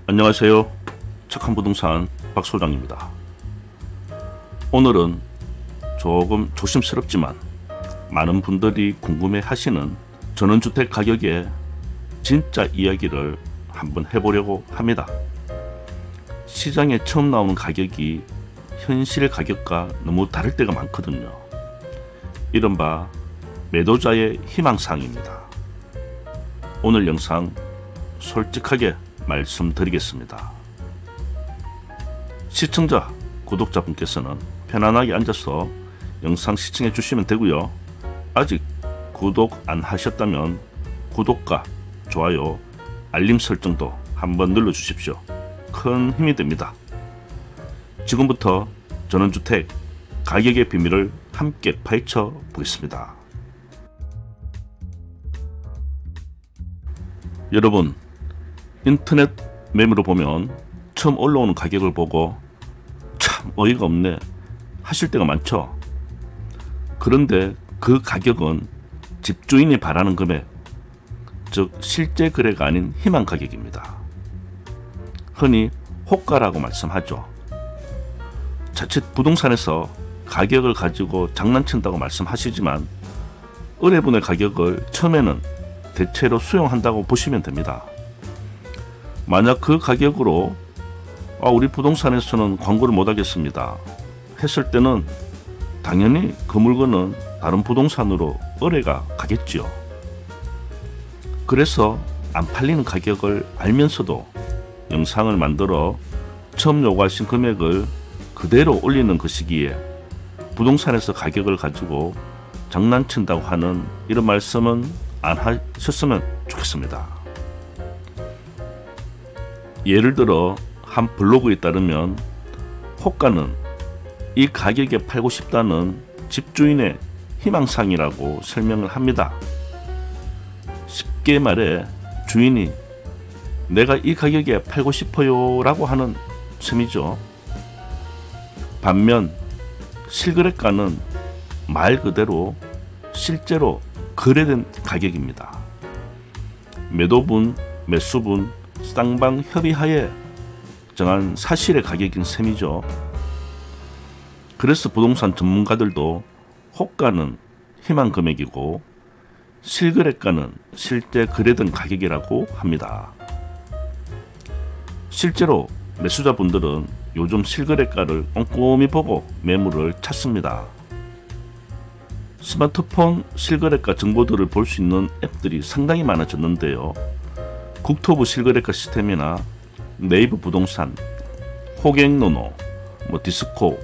안녕하세요. 착한 부동산 박 소장입니다. 오늘은 조금 조심스럽지만 많은 분들이 궁금해 하시는 전원주택 가격의 진짜 이야기를 한번 해보려고 합니다. 시장에 처음 나오는 가격이 현실 가격과 너무 다를 때가 많거든요. 이른바 매도자의 희망사항입니다. 오늘 영상 솔직하게 말씀드리겠습니다. 시청자, 구독자분께서는 편안하게 앉아서 영상 시청해 주시면 되고요. 아직 구독 안 하셨다면 구독과 좋아요, 알림 설정도 한번 눌러 주십시오. 큰 힘이 됩니다. 지금부터 전원주택 가격의 비밀을 함께 파헤쳐 보겠습니다. 여러분, 인터넷 매물을 보면 처음 올라오는 가격을 보고 참 어이가 없네 하실 때가 많죠. 그런데 그 가격은 집주인이 바라는 금액, 즉 실제 거래가 아닌 희망 가격입니다. 흔히 호가라고 말씀하죠. 자칫 부동산에서 가격을 가지고 장난친다고 말씀하시지만 의뢰분의 가격을 처음에는 대체로 수용한다고 보시면 됩니다. 만약 그 가격으로 우리 부동산에서는 광고를 못하겠습니다 했을 때는 당연히 그 물건은 다른 부동산으로 의뢰가 가겠죠. 그래서 안 팔리는 가격을 알면서도 영상을 만들어 처음 요구하신 금액을 그대로 올리는 그 시기에 부동산에서 가격을 가지고 장난친다고 하는 이런 말씀은 안 하셨으면 좋겠습니다. 예를 들어 한 블로그에 따르면 호가는 이 가격에 팔고 싶다는 집주인의 희망사항이라고 설명을 합니다. 쉽게 말해 주인이 내가 이 가격에 팔고 싶어요 라고 하는 셈이죠. 반면 실거래가는 말 그대로 실제로 거래된 가격입니다. 매도분, 매수분, 쌍방 협의하에 정한 사실의 가격인 셈이죠. 그래서 부동산 전문가들도 호가는 희망 금액이고 실거래가는 실제 거래된 가격이라고 합니다. 실제로 매수자분들은 요즘 실거래가를 꼼꼼히 보고 매물을 찾습니다. 스마트폰 실거래가 정보들을 볼 수 있는 앱들이 상당히 많아졌는데요. 국토부 실거래가 시스템이나 네이버 부동산, 호갱노노, 디스코,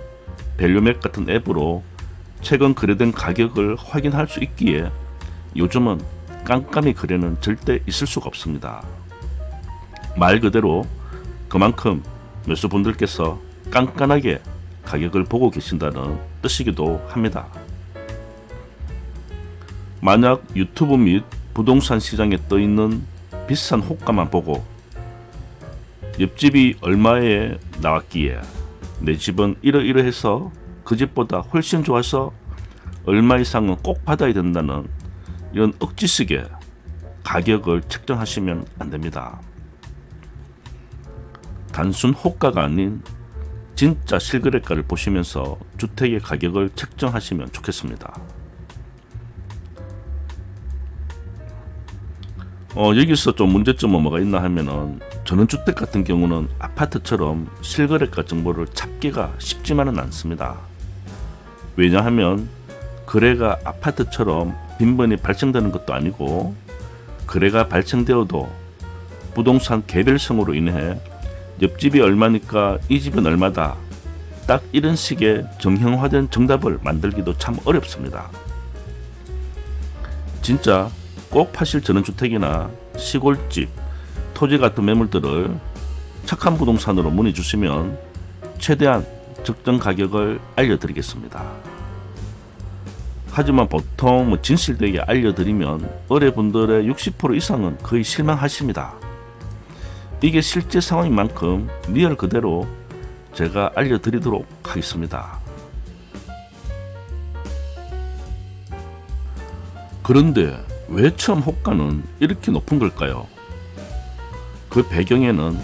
밸류맵 같은 앱으로 최근 거래된 가격을 확인할 수 있기에 요즘은 깜깜이 거래는 절대 있을 수가 없습니다. 말 그대로 그만큼 매수분들께서 깐깐하게 가격을 보고 계신다는 뜻이기도 합니다. 만약 유튜브 및 부동산 시장에 떠있는 비싼 호가만 보고 옆집이 얼마에 나왔기에 내 집은 이러이러해서 그 집보다 훨씬 좋아서 얼마 이상은 꼭 받아야 된다는 이런 억지식의 가격을 책정하시면 안됩니다. 단순 호가가 아닌 진짜 실거래가를 보시면서 주택의 가격을 책정하시면 좋겠습니다. 여기서 좀 문제점은 뭐가 있나 하면은 전원주택 같은 경우는 아파트처럼 실거래가 정보를 찾기가 쉽지만은 않습니다. 왜냐하면 거래가 아파트처럼 빈번히 발생되는 것도 아니고 거래가 발생되어도 부동산 개별성으로 인해 옆집이 얼마니까 이 집은 얼마다 딱 이런 식의 정형화된 정답을 만들기도 참 어렵습니다. 진짜 꼭 파실 전원주택이나 시골집, 토지 같은 매물들을 착한 부동산으로 문의 주시면 최대한 적정 가격을 알려드리겠습니다. 하지만 보통 진실되게 알려드리면 의뢰분들의 60% 이상은 거의 실망하십니다. 이게 실제 상황인 만큼 리얼 그대로 제가 알려드리도록 하겠습니다. 그런데 왜 처음 호가는 이렇게 높은 걸까요? 그 배경에는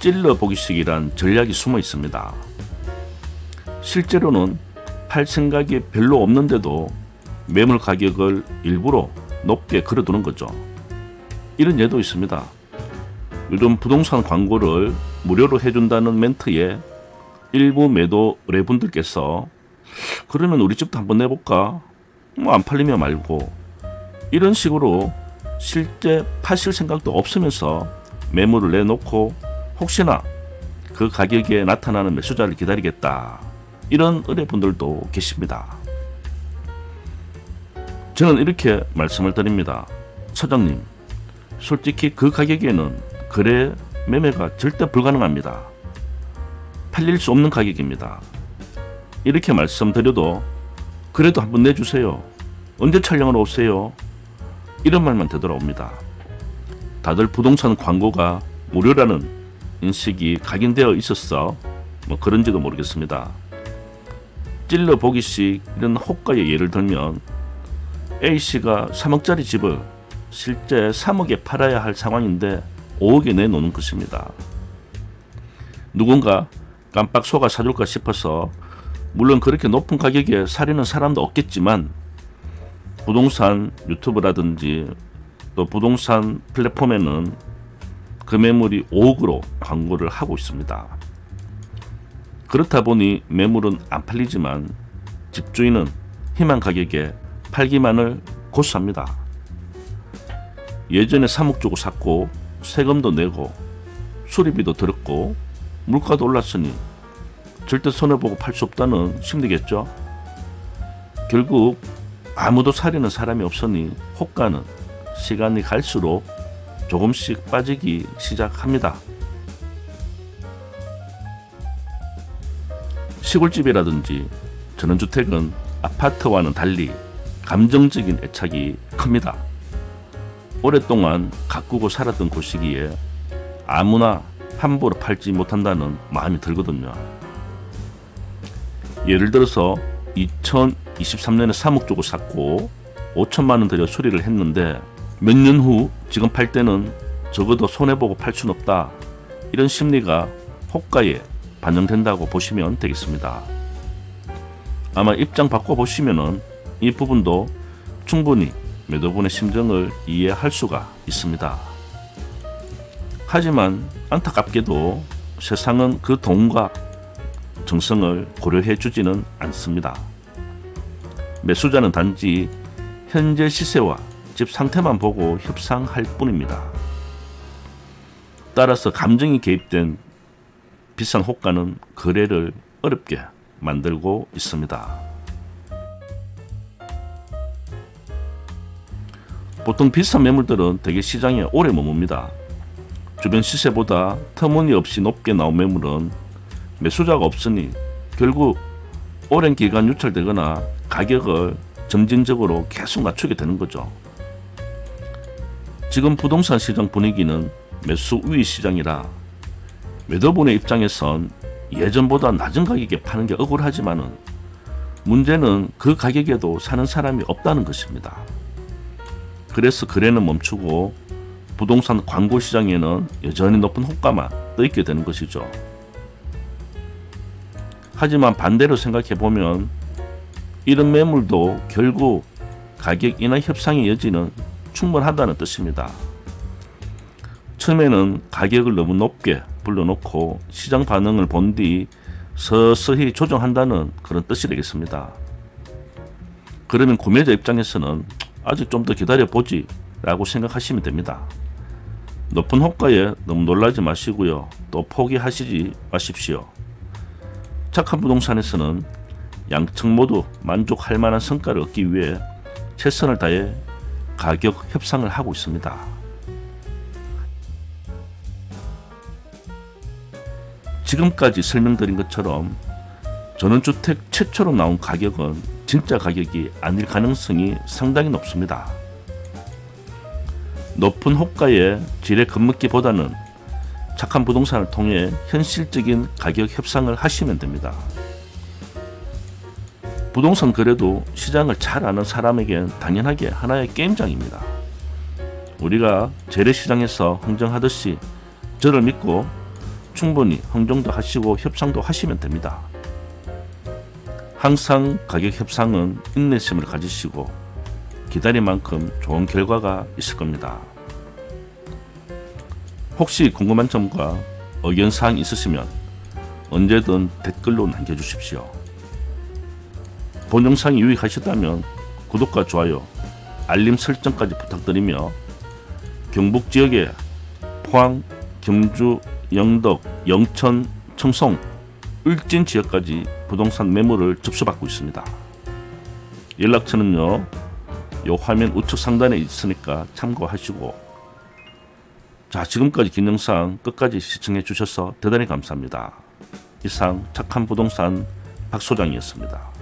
찔러보기식이란 전략이 숨어 있습니다. 실제로는 팔 생각이 별로 없는데도 매물 가격을 일부러 높게 걸어두는 거죠. 이런 예도 있습니다. 요즘 부동산 광고를 무료로 해준다는 멘트에 일부 매도 의뢰분들께서 그러면 우리 집도 한번 내볼까? 뭐 안 팔리면 말고, 이런 식으로 실제 파실 생각도 없으면서 매물을 내놓고 혹시나 그 가격에 나타나는 매수자를 기다리겠다, 이런 의뢰분들도 계십니다. 저는 이렇게 말씀을 드립니다. 사장님, 솔직히 그 가격에는 거래 매매가 절대 불가능합니다. 팔릴 수 없는 가격입니다. 이렇게 말씀드려도 그래도 한번 내주세요. 언제 촬영하러 오세요? 이런 말만 되돌아옵니다. 다들 부동산 광고가 무료라는 인식이 각인되어 있었어 뭐 그런지도 모르겠습니다. 찔러보기식 이런 호가의 예를 들면 A씨가 3억짜리 집을 실제 3억에 팔아야 할 상황인데 5억에 내놓는 것입니다. 누군가 깜빡 속아 사줄까 싶어서, 물론 그렇게 높은 가격에 사려는 사람도 없겠지만 부동산 유튜브라든지 또 부동산 플랫폼에는 그 매물이 5억으로 광고를 하고 있습니다. 그렇다 보니 매물은 안 팔리지만 집주인은 희망 가격에 팔기만을 고수합니다. 예전에 3억 주고 샀고 세금도 내고 수리비도 들었고 물가도 올랐으니 절대 손해보고 팔 수 없다는 심리겠죠. 결국 아무도 사려는 사람이 없으니 호가는 시간이 갈수록 조금씩 빠지기 시작합니다. 시골집이라든지 전원주택은 아파트와는 달리 감정적인 애착이 큽니다. 오랫동안 가꾸고 살았던 곳이기에 아무나 함부로 팔지 못한다는 마음이 들거든요. 예를 들어서 2023년에 3억 주고 샀고 5천만원 들여 수리를 했는데 몇 년 후 지금 팔 때는 적어도 손해보고 팔 수는 없다, 이런 심리가 호가에 반영된다고 보시면 되겠습니다. 아마 입장 바꿔보시면 이 부분도 충분히 매도분의 심정을 이해할 수가 있습니다. 하지만 안타깝게도 세상은 그 돈과 정성을 고려해 주지는 않습니다. 매수자는 단지 현재 시세와 집 상태만 보고 협상할 뿐입니다. 따라서 감정이 개입된 비싼 호가는 거래를 어렵게 만들고 있습니다. 보통 비싼 매물들은 대개 시장에 오래 머뭅니다. 주변 시세보다 터무니없이 높게 나온 매물은 매수자가 없으니 결국 오랜 기간 유찰되거나 가격을 점진적으로 계속 낮추게 되는 거죠. 지금 부동산 시장 분위기는 매수 우위 시장이라 매도분의 입장에선 예전보다 낮은 가격에 파는 게 억울하지만은 문제는 그 가격에도 사는 사람이 없다는 것입니다. 그래서 거래는 멈추고 부동산 광고 시장에는 여전히 높은 호가만 떠있게 되는 것이죠. 하지만 반대로 생각해보면 이런 매물도 결국 가격 인하 협상의 여지는 충분하다는 뜻입니다. 처음에는 가격을 너무 높게 불러놓고 시장 반응을 본 뒤 서서히 조정한다는 그런 뜻이 되겠습니다. 그러면 구매자 입장에서는 아직 좀 더 기다려보지 라고 생각하시면 됩니다. 높은 호가에 너무 놀라지 마시고요. 또 포기하시지 마십시오. 착한 부동산에서는 양측 모두 만족할 만한 성과를 얻기 위해 최선을 다해 가격 협상을 하고 있습니다. 지금까지 설명드린 것처럼 전원주택 최초로 나온 가격은 진짜 가격이 아닐 가능성이 상당히 높습니다. 높은 호가에 지레 겁먹기보다는 착한 부동산을 통해 현실적인 가격 협상을 하시면 됩니다. 부동산 거래도 시장을 잘 아는 사람에겐 당연하게 하나의 게임장입니다. 우리가 재래시장에서 흥정하듯이 저를 믿고 충분히 흥정도 하시고 협상도 하시면 됩니다. 항상 가격 협상은 인내심을 가지시고 기다린 만큼 좋은 결과가 있을 겁니다. 혹시 궁금한 점과 의견사항 있으시면 언제든 댓글로 남겨주십시오. 본 영상이 유익하셨다면 구독과 좋아요, 알림 설정까지 부탁드리며 경북 지역의 포항, 경주, 영덕, 영천, 청송, 울진 지역까지 부동산 매물을 접수받고 있습니다. 연락처는요, 요 화면 우측 상단에 있으니까 참고하시고, 자, 지금까지 긴 영상 끝까지 시청해 주셔서 대단히 감사합니다. 이상 착한 부동산 박 소장이었습니다.